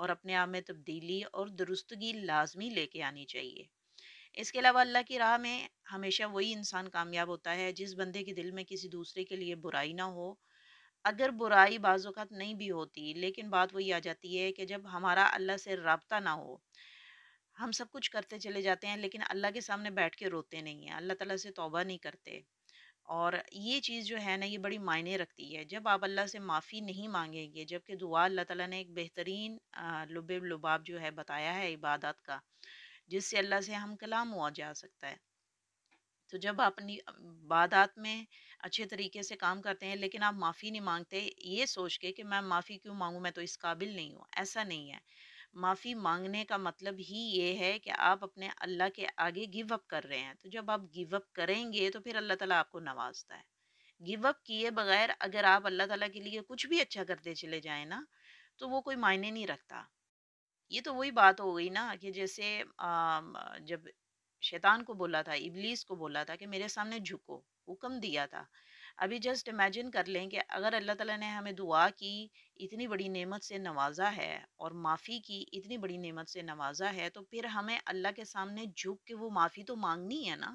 اور اپنے آپ میں تبدیلی اور درستگی لازمی لے کے آنی چاہیے۔ اس کے علاوہ اللہ کی راہ میں ہمیشہ وہی انسان کامیاب ہوتا ہے جس بندے کے دل میں کسی دوسرے کے لیے برائی نہ ہو۔ اگر برائی بعض اوقات نہیں بھی ہوتی، لیکن بات وہی آ جاتی ہے کہ جب ہمارا اللہ سے رابطہ نہ ہو، ہم سب کچھ کرتے چلے جاتے ہیں لیکن اللہ کے سامنے بیٹھ کے روتے نہیں ہیں، اللہ تعالیٰ سے توبہ نہیں کرتے۔ اور یہ چیز جو ہے نا یہ بڑی معنی رکھتی ہے جب آپ اللہ سے معافی نہیں مانگیں گے، جبکہ دعا اللہ تعالیٰ نے ایک بہترین لب لباب جو ہے بتایا ہے عبادات کا، جس سے اللہ سے ہم کلام ہوا جا سکتا ہے۔ تو جب آپ اپنی عبادات میں اچھے طریقے سے کام کرتے ہیں لیکن آپ معافی نہیں مانگتے یہ سوچ کے کہ میں معافی کیوں مانگوں، میں تو اس قابل نہیں ہوں، ایسا نہیں ہے۔ معافی مانگنے کا مطلب ہی یہ ہے کہ آپ اپنے اللہ کے آگے گیو اپ کر رہے ہیں، تو جب آپ گیو اپ کریں گے تو پھر اللہ تعالیٰ آپ کو نوازتا ہے۔ گیو اپ کیے بغیر اگر آپ اللہ تعالیٰ کے لیے کچھ بھی اچھا کرتے چلے جائیں نا تو وہ کوئی معنی نہیں رکھتا۔ یہ تو وہی بات ہو گئی نا کہ جیسے جب شیطان کو بولا تھا، ابلیس کو بولا تھا کہ میرے سامنے جھکو، حکم دیا تھا۔ ابھی جسٹ امیجن کر لیں کہ اگر اللہ تعالیٰ نے ہمیں دعا کی اتنی بڑی نعمت سے نوازا ہے اور معافی کی اتنی بڑی نعمت سے نوازا ہے، تو پھر ہمیں اللہ کے سامنے جھک کے وہ معافی تو مانگنی ہے نا۔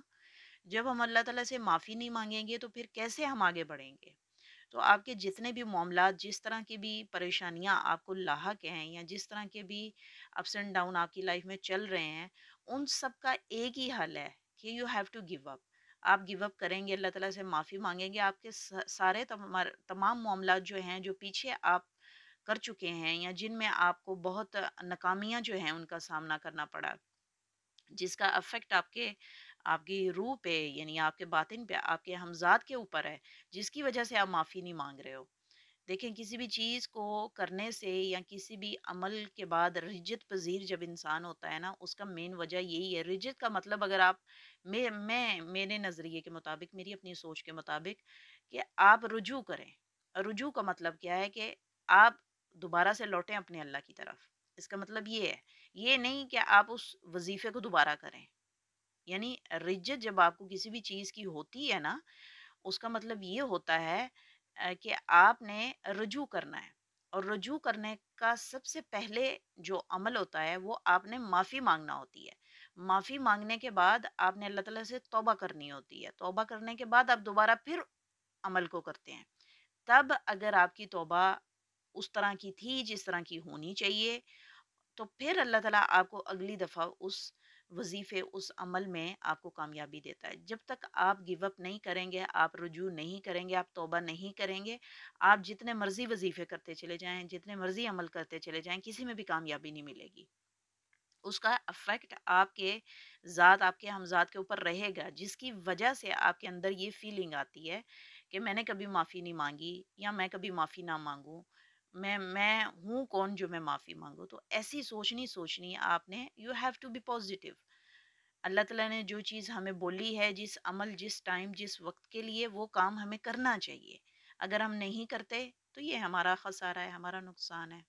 جب ہم اللہ تعالیٰ سے معافی نہیں مانگیں گے تو پھر کیسے ہم آگے بڑھیں گے؟ تو آپ کے جتنے بھی معاملات، جس طرح کی بھی پریشانیاں آپ کو لاحق ہیں یا جس طرح کے بھی اپس اینڈ ڈاؤن آپ کی لائف میں چل رہے ہیں، ان سب کا ایک ہی حل ہے کہ you have to give up. آپ گیو اپ کریں گے، اللہ تعالیٰ سے معافی مانگیں گے، آپ کے سارے تمام معاملات جو ہیں جو پیچھے آپ کر چکے ہیں یا جن میں آپ کو بہت ناکامیاں جو ہیں ان کا سامنا کرنا پڑا، جس کا افیکٹ آپ کی روح پہ یعنی آپ کے باطن پہ، آپ کے ہمزاد کے اوپر ہے، جس کی وجہ سے آپ معافی نہیں مانگ رہے ہو۔ دیکھیں کسی بھی چیز کو کرنے سے یا کسی بھی عمل کے بعد رجت پذیر جب انسان ہوتا ہے نا، اس کا مین وجہ یہی ہے۔ رجت کا مطلب اگر آپ میں میرے نظریے کے مطابق، میری اپنی سوچ کے مطابق، کہ آپ رجوع کریں۔ رجوع کا مطلب کیا ہے کہ آپ دوبارہ سے لوٹیں اپنے اللہ کی طرف۔ اس کا مطلب یہ ہے، یہ نہیں کہ آپ اس وظیفے کو دوبارہ کریں۔ یعنی رجت جب آپ کو کسی بھی چیز کی ہوتی ہے نا، اس کا مطلب یہ ہوتا ہے کہ آپ نے رجوع کرنا ہے، اور رجوع کرنے کا سب سے پہلے جو عمل ہوتا ہے وہ آپ نے معافی مانگنا ہوتی ہے۔ معافی مانگنے کے بعد آپ نے اللہ تعالیٰ سے توبہ کرنی ہوتی ہے، توبہ کرنے کے بعد آپ دوبارہ پھر عمل کو کرتے ہیں۔ تب اگر آپ کی توبہ اس طرح کی تھی جس طرح کی ہونی چاہیے، تو پھر اللہ تعالیٰ آپ کو اگلی دفعہ اس وظیفے، اس عمل میں آپ کو کامیابی دیتا ہے۔ جب تک آپ گیو اپ نہیں کریں گے، آپ رجوع نہیں کریں گے، آپ توبہ نہیں کریں گے، آپ جتنے مرضی وظیفے کرتے چلے جائیں، جتنے مرضی عمل کرتے چلے جائیں، کسی میں بھی کامیابی نہیں ملے گی۔ اس کا افیکٹ آپ کے ذات، آپ کے ہمزاد کے اوپر رہے گا، جس کی وجہ سے آپ کے اندر یہ فیلنگ آتی ہے کہ میں نے کبھی معافی نہیں مانگی یا میں کبھی معافی نہ مانگوں، میں ہوں کون جو میں معافی مانگوں۔ تو ایسی سوچنی ہے آپ نے، you have to be positive. اللہ تعالیٰ نے جو چیز ہمیں بولی ہے، جس عمل، جس ٹائم، جس وقت کے لیے، وہ کام ہمیں کرنا چاہیے۔ اگر ہم نہیں کرتے تو یہ ہمارا خسارہ ہے، ہمارا نقصان ہے۔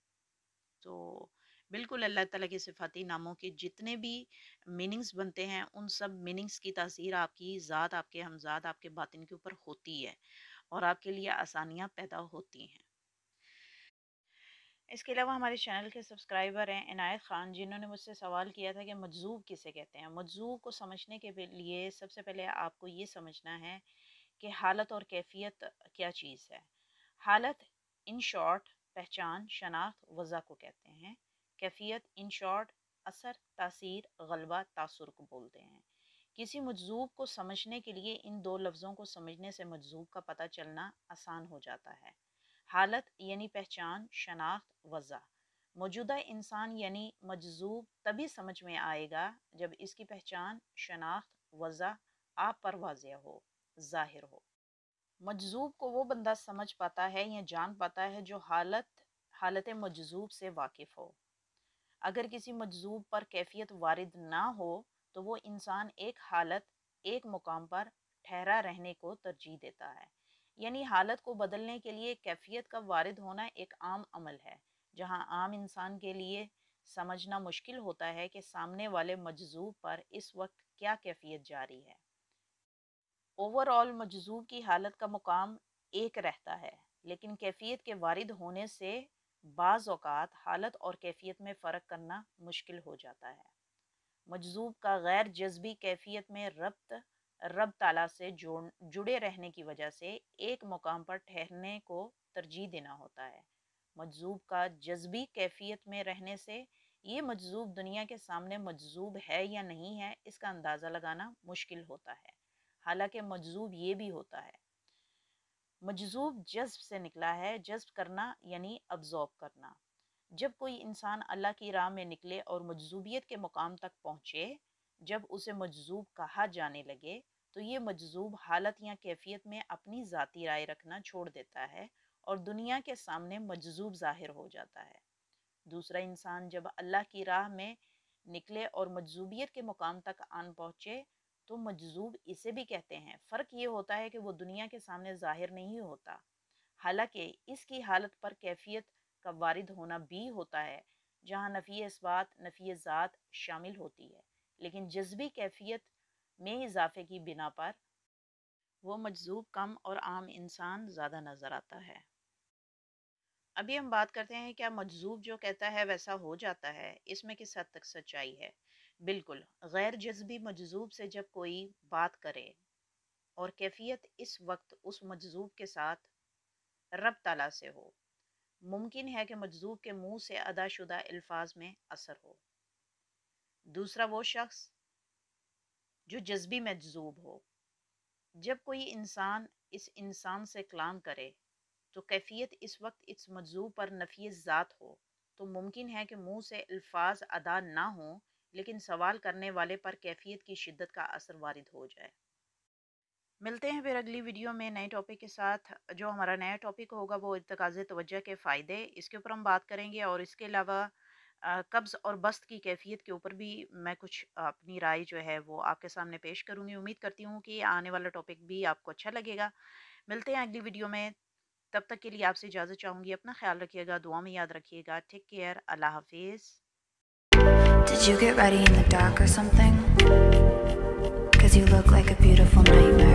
تو بالکل اللہ تعالیٰ کے صفاتی ناموں کے جتنے بھی میننگز بنتے ہیں، ان سب میننگز کی تاثیر آپ کی ذات، آپ کے ہمزاد، آپ کے باطن کے اوپر ہوتی ہے اور آپ کے لیے آسانیاں پیدا ہوتی ہیں۔ اس کے علاوہ ہمارے چینل کے سبسکرائبر ہیں عنایت خان، جنہوں نے مجھ سے سوال کیا تھا کہ مجذوب کسے کہتے ہیں۔ مجذوب کو سمجھنے کے لیے سب سے پہلے آپ کو یہ سمجھنا ہے کہ حالت اور کیفیت کیا چیز ہے۔ حالت ان شارٹ پہچان، شناخت، وضع کو کہتے ہیں۔ کیفیت ان شارٹ اثر، تاثیر، غلبہ، تاثر کو بولتے ہیں۔ کسی مجذوب کو سمجھنے کے لیے ان دو لفظوں کو سمجھنے سے مجذوب کا پتہ چلنا آسان ہو جاتا ہے۔ حالت یعنی پہچان، شناخت، وضع۔ موجودہ انسان یعنی مجذوب تبھی سمجھ میں آئے گا جب اس کی پہچان، شناخت، وضع آپ پر واضح ہو، ظاہر ہو۔ مجذوب کو وہ بندہ سمجھ پاتا ہے یا جان پاتا ہے جو حالت مجذوب سے واقف ہو۔ اگر کسی مجذوب پر کیفیت وارد نہ ہو تو وہ انسان ایک حالت، ایک مقام پر ٹھہرا رہنے کو ترجیح دیتا ہے۔ یعنی حالت کو بدلنے کے لیے کیفیت کا وارد ہونا ایک عام عمل ہے، جہاں عام انسان کے لیے سمجھنا مشکل ہوتا ہے کہ سامنے والے مجذوب پر اس وقت کیا کیفیت جاری ہے۔ اوورآل مجذوب کی حالت کا مقام ایک رہتا ہے، لیکن کیفیت کے وارد ہونے سے بعض اوقات حالت اور کیفیت میں فرق کرنا مشکل ہو جاتا ہے۔ مجذوب کا غیر جذبی کیفیت میں رب تعالیٰ سے جڑے رہنے کی وجہ سے ایک مقام پر ٹھہرنے کو ترجیح دینا ہوتا ہے۔ مجذوب کا جذبی کیفیت میں رہنے سے یہ مجذوب دنیا کے سامنے مجذوب ہے یا نہیں ہے اس کا اندازہ لگانا مشکل ہوتا ہے، حالانکہ مجذوب یہ بھی ہوتا ہے۔ مجذوب جذب سے نکلا ہے، جذب کرنا یعنی ابزورب کرنا۔ جب کوئی انسان اللہ کی راہ میں نکلے اور مجذوبیت کے مقام تک پہنچے، جب اسے مجذوب کہا جانے لگے تو یہ مجذوب حالت یا کیفیت میں اپنی ذاتی رائے رکھنا چھوڑ دیتا ہے اور دنیا کے سامنے مجذوب ظاہر ہو جاتا ہے۔ دوسرا انسان جب اللہ کی راہ میں نکلے اور مجذوبیت کے مقام تک آن پہنچے تو مجذوب اسے بھی کہتے ہیں۔ فرق یہ ہوتا ہے کہ وہ دنیا کے سامنے ظاہر نہیں ہوتا، حالانکہ اس کی حالت پر کیفیت کا وارد ہونا بھی ہوتا ہے جہاں نفی اثبات، نفی ذات شامل ہوتی ہے، لیکن جذبی کیفیت میں اضافے کی بنا پر وہ مجذوب کم اور عام انسان زیادہ نظر آتا ہے۔ ابھی ہم بات کرتے ہیں کیا مجذوب جو کہتا ہے ویسا ہو جاتا ہے، اس میں کس حد تک سچائی ہے؟ بالکل، غیر جذبی مجذوب سے جب کوئی بات کرے اور کیفیت اس وقت اس مجذوب کے ساتھ رب تعالیٰ سے ہو، ممکن ہے کہ مجذوب کے منہ سے ادا شدہ الفاظ میں اثر ہو۔ دوسرا وہ شخص جو جذبی مجذوب ہو، جب کوئی انسان اس انسان سے کلام کرے تو کیفیت اس وقت اس مجذوب پر نفی ذات ہو تو ممکن ہے کہ منہ سے الفاظ ادا نہ ہوں، لیکن سوال کرنے والے پر کیفیت کی شدت کا اثر وارد ہو جائے۔ ملتے ہیں پھر اگلی ویڈیو میں نئے ٹاپک کے ساتھ۔ جو ہمارا نیا ٹاپک ہوگا وہ ارتکاز توجہ کے فائدے، اس کے اوپر ہم بات کریں گے، اور اس کے علاوہ قبض اور بسط کی کیفیت کے اوپر بھی میں کچھ اپنی رائے جو ہے وہ آپ کے سامنے پیش کروں گی۔ امید کرتی ہوں کہ آنے والا ٹاپک بھی آپ کو اچھا لگے گا۔ ملتے ہیں اگلی ویڈیو میں، تب تک کے لیے آپ سے اجازت چاہوں گی۔ اپنا خیال رکھیے گا، دعا میں یاد رکھیے گا۔ ٹیک کیئر، اللہ حافظ۔ Did you get ready in the dark or something? 'Cause you look like a beautiful nightmare.